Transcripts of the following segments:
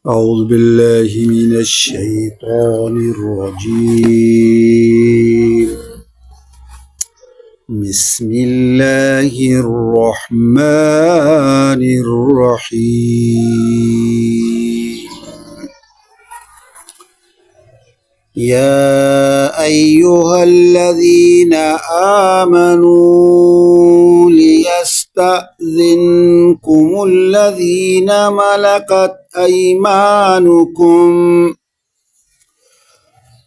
أعوذ بالله من الشيطان الرجيم. بسم الله الرحمن الرحيم. يا أيها الذين آمنوا ليستأذنكم الذين ملكت أيمانكم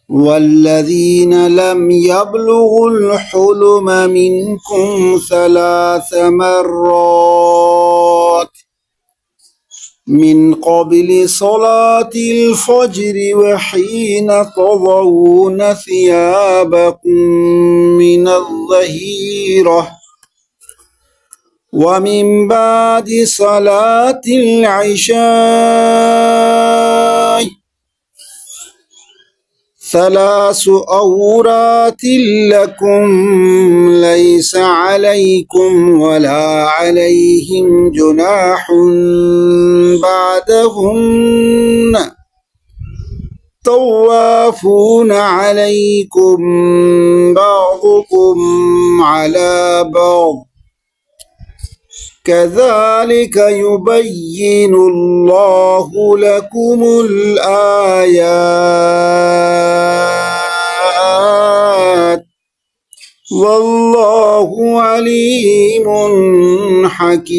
والذين لم يبلغوا الحلم منكم 3 مرات من قبل صلاة الفجر وحين تضعون ثيابكم من الظهيرة ومن بعد صلاة العشاء 3 عورات لكم ليس عليكم ولا عليهم جناح بعدهن طوافون عليكم بعضكم على بعض كذلك يبين الله لكم الآيات والله عليم حكيم.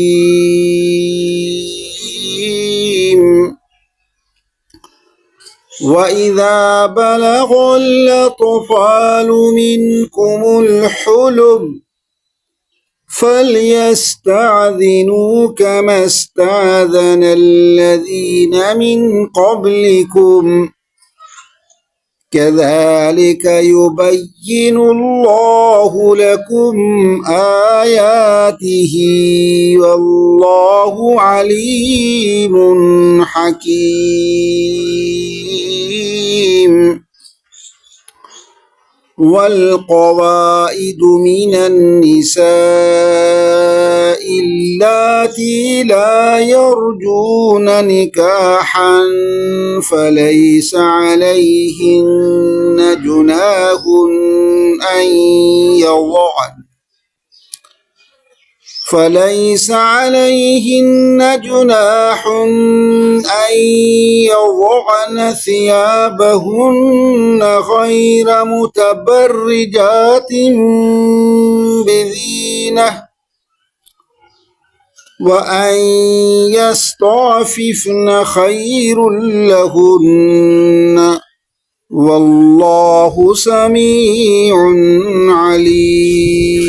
وإذا بلغ الأطفال منكم الحلم فليستأذنوا كما استأذن الذين من قبلكم كذلك يبين الله لكم آياته والله عليم حكيم. والقواعد من النساء اللاتي لا يرجون نكاحا فليس عليهن جناح أن يضعن ثيابهن غير متبرجات بزينة وأن يستعففن خير لهن والله سميع عليم.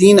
3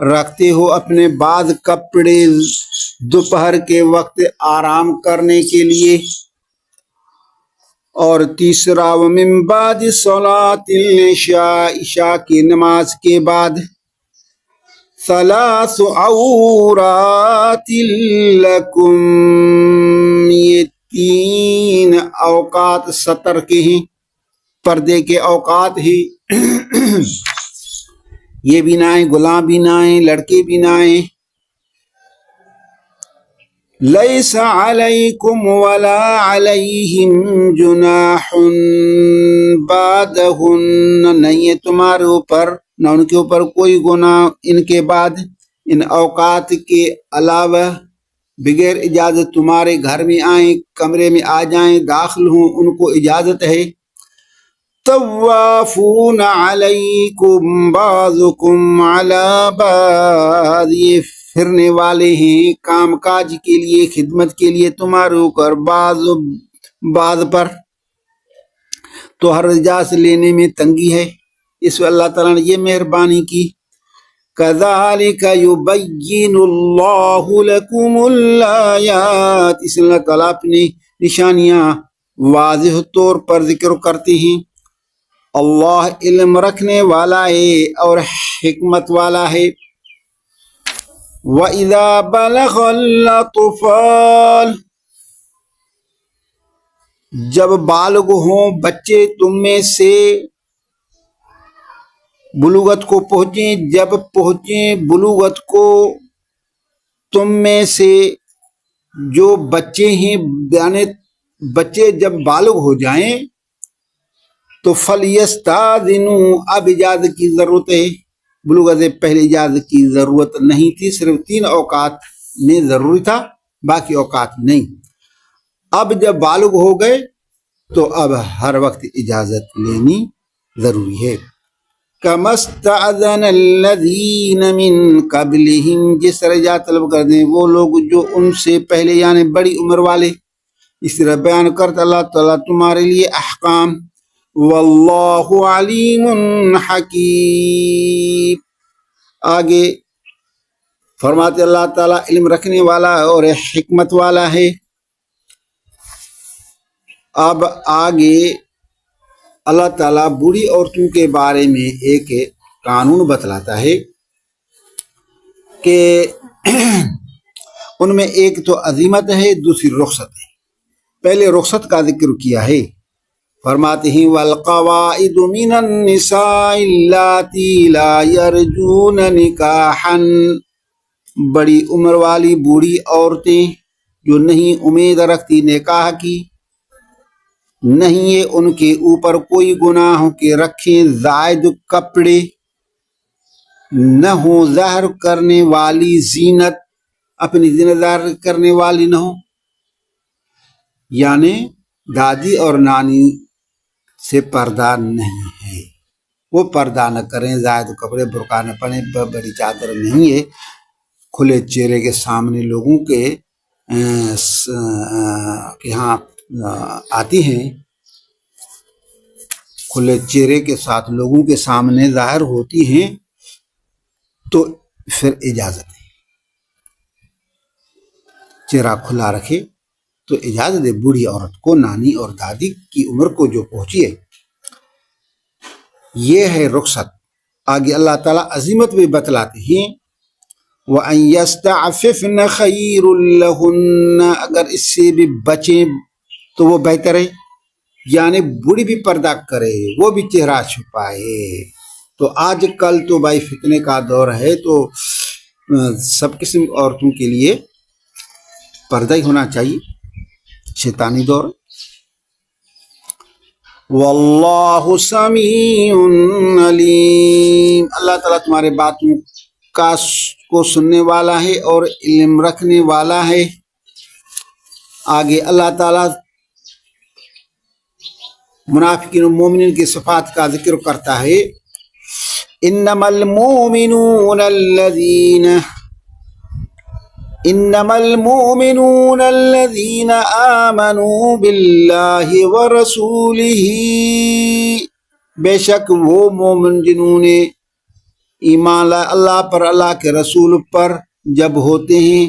رکھتے ہو اپنے بعد کپڑے دوپہر کے وقت آرام کرنے کے لیے. اور تیسرا ومن بعد صلاۃ العشاء، عشاء کی نماز کے بعد. ثلاث عورات لکم، یہ 3 اوقات ستر کے ہیں، پردے کے اوقات ہی. یہ بھی نہ آئیں، غلام بھی نہ آئیں، لڑکے بھی نہ آئیں. لیس علیکم ولا علیہم جناح بعدہن، نہیں ہے تمہارے اوپر نہ ان کے اوپر کوئی گناہ ان کے بعد، ان اوقات کے علاوہ. بغیر اجازت تمہارے گھر میں آئیں، کمرے میں آ جائیں، داخل ہوں، ان کو اجازت ہے. طوافون علیکم بعضکم علی بعض، یہ پھرنے والے ہیں کام کاج کے لیے، خدمت کے لیے تمہارے اوپر بعض پر. تو ہر اجازت لینے میں تنگی ہے، اس میں اللہ تعالیٰ نے یہ مہربانی کی. کذالک یبین اللہ لکم الآیات، اس لیے اللہ تعالیٰ اپنی نشانیاں واضح طور پر ذکر کرتے ہیں. اللہ علم رکھنے والا ہے اور حکمت والا ہے. وَإِذَا بَلَغَ الْأَطْفَالُ، جب بالغ ہوں بچے تم میں سے، بلوغت کو پہنچیں، جب پہنچیں بلوغت کو تم میں سے جو بچے ہیں، یعنی بچے جب بالغ ہو جائیں تو فَلْيَسْتَأْذِنُوا، اب اجازت کی ضرورت ہے. بلوغت سے پہلے اجازت کی ضرورت نہیں تھی، صرف 3 اوقات میں ضروری تھا، باقی اوقات نہیں. اب جب بالغ ہو گئے تو اب ہر وقت اجازت لینی ضروری ہے. كَمَا اسْتَأْذَنَ الَّذِينَ مِن قَبْلِهِمْ، جس طرح اجازت طلب کر دیں وہ لوگ جو ان سے پہلے یعنی بڑی عمر والے. اس طرح بیان کرتا اللہ تعالیٰ تمہارے لیے احکام. واللہ علیم حکیم، آگے فرماتے اللہ تعالیٰ علم رکھنے والا اور حکمت والا ہے. اب آگے اللہ تعالیٰ بوڑھی عورتوں کے بارے میں ایک قانون بتلاتا ہے کہ ان میں ایک تو عزیمت ہے، دوسری رخصت ہے. پہلے رخصت کا ذکر کیا ہے، فرماتے ہیں والقواعد من النساء اللاتی لا یرجون نکاحا، بڑی عمر والی بوڑھی عورتیں جو نہیں امید رکھتی نکاح کی، نہیں ہے ان کے اوپر کوئی گناہ کہ رکھیں زائد کپڑے، نہ ہو ظاہر کرنے والی زینت، اپنی زینت ظاہر کرنے والی نہ ہو. یعنی دادی اور نانی سے پردہ نہیں ہے، وہ پردہ نہ کریں، زائد کپڑے برقع نہ پہنیں، بڑی چادر نہیں ہے، کھلے چہرے کے سامنے لوگوں کے یہاں آتی ہیں، کھلے چہرے کے ساتھ لوگوں کے سامنے ظاہر ہوتی ہیں تو پھر اجازت ہے. چہرہ کھلا رکھے تو اجازت ہے بوڑھی عورت کو، نانی اور دادی کی عمر کو جو پہنچی ہے، یہ ہے رخصت. آگے اللہ تعالیٰ عظمت بھی بتلاتے ہیں وَأَن يَسْتَعْفِفْنَ خَيْرٌ لَهُنَّ، اگر اس سے بھی بچیں تو وہ بہتر ہے. یعنی بوڑھی بھی پردہ کرے، وہ بھی چہرہ چھپائے. تو آج کل تو بھائی فتنے کا دور ہے، تو سب قسم عورتوں کے لیے پردہ ہی ہونا چاہیے، شیطانی دور. واللہ سمیع علیم، اللہ تعالیٰ تمہارے باتوں کو سننے والا ہے اور علم رکھنے والا ہے. آگے اللہ تعالیٰ منافقین و مومنین کی صفات کا ذکر کرتا ہے. انما المؤمنون الذین آمنوا باللہ ورسولہ، بے شک وہ مومن جنہوں نے ایمان لائے اللہ پر، اللہ کے رسول پر جب ہوتے ہیں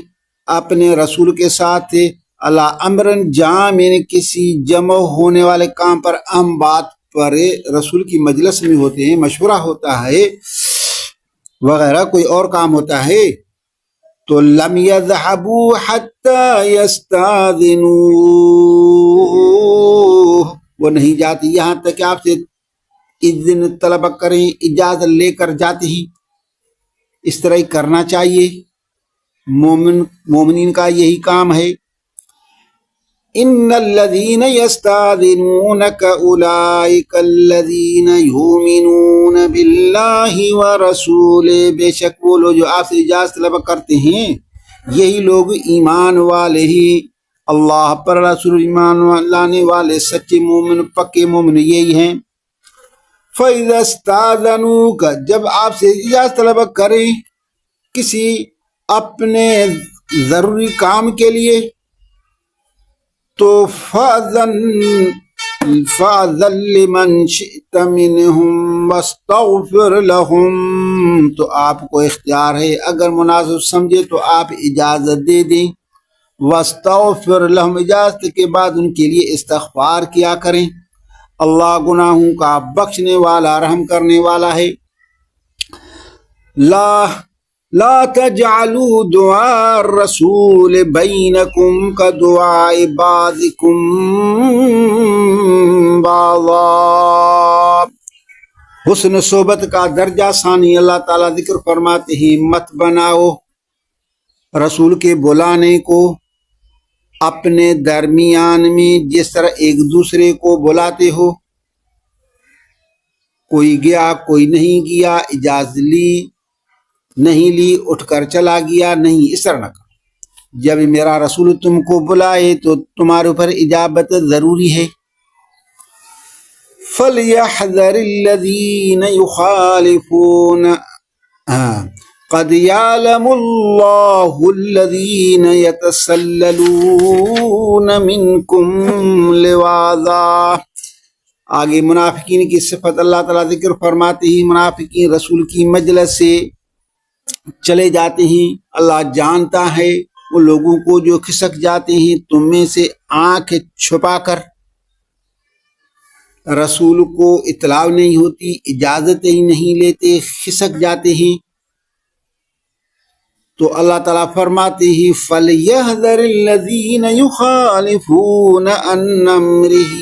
اپنے رسول کے ساتھ اللہ امرن جامع، کسی جمع ہونے والے کام پر، اہم بات پر رسول کی مجلس میں ہوتے ہیں، مشورہ ہوتا ہے وغیرہ، کوئی اور کام ہوتا ہے، تو لم يذهبوا حتى يستاذنوه، وہ نہیں جاتے یہاں تک کہ آپ سے اذن طلب کریں، اجازت لے کر جاتے ہیں۔ اس طرح ہی کرنا چاہیے، مومنین کا یہی کام ہے۔ ان الذين يستاذنونك اولئك الذين يؤمنون بالله ورسوله، بے شک وہ لوگ جو آپ سے اجازت طلب کرتے ہیں یہی لوگ ایمان والے ہی، اللہ پر رسول ایمان لانے والے سچے مومن، پکے مومن یہی ہیں۔ فَإِذَا اسْتَأْذَنُوكَ، جب آپ سے اجازت طلب کریں کسی اپنے ضروری کام کے لیے، تو فَأْذَن لِمَنْ شِئْتَ مِنْهُمْ وَاسْتَغْفِرْ لَهُمْ، تو آپ کو اختیار ہے، اگر مناسب سمجھے تو آپ اجازت دے دیں، وَاسْتَغْفِرْ لَهُمْ، اجازت کے بعد ان کے لیے استغفار کیا کریں، اللہ گناہوں کا بخشنے والا، رحم کرنے والا ہے۔ لا تجعلوا دعاء الرسول بینکم کدعاء بعضکم بعضا، حسن صحبت کا درجہ ثانی اللہ تعالیٰ ذکر فرماتے ہیں، مت بناؤ رسول کے بلانے کو اپنے درمیان میں جس طرح ایک دوسرے کو بلاتے ہو، کوئی گیا کوئی نہیں گیا، اجازت لی نہیں لی، اٹھ کر چلا گیا، نہیں، اس طرح نہ کرو۔ جب میرا رسول تم کو بلائے تو تمہارے اوپر اجابت ضروری ہے۔ فَلْيَحْذَرِ الَّذِينَ يُخَالِفُونَ قَدْ يَعْلَمُ اللَّهُ الَّذِينَ يَتَسَلَّلُونَ مِنْكُمْ لِوَاذًا، آگے منافقین کی صفت اللہ تعالیٰ ذکر فرماتے ہیں، منافقین رسول کی مجلس سے چلے جاتے ہیں، اللہ جانتا ہے وہ لوگوں کو جو کھسک جاتے ہیں تم میں سے آنکھ چھپا کر، رسول کو اطلاع نہیں ہوتی، اجازت ہی نہیں لیتے، کھسک جاتے ہیں، تو اللہ تعالیٰ فرماتے ہیں فَلْيَحْذَرِ الَّذِينَ يُخَالِفُونَ عَنْ أَمْرِهِ،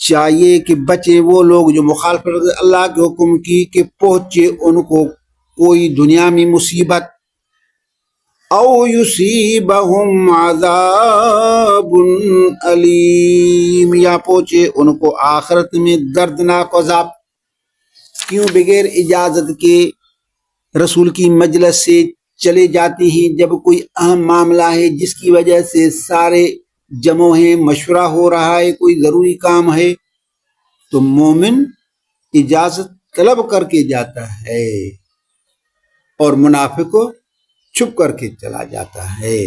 چاہیے کہ بچے وہ لوگ جو مخالفت اللہ کے حکم کی، کہ پہنچے ان کو کوئی دنیا میں مصیبت، او یصیبہم عذاب علیم، یا پہنچے ان کو آخرت میں دردناک عذاب۔ کیوں بغیر اجازت کے رسول کی مجلس سے چلے جاتے ہیں؟ جب کوئی اہم معاملہ ہے جس کی وجہ سے سارے جمع ہیں، مشورہ ہو رہا ہے، کوئی ضروری کام ہے، تو مومن اجازت طلب کر کے جاتا ہے، اور منافق کو چھپ کر کے چلا جاتا ہے۔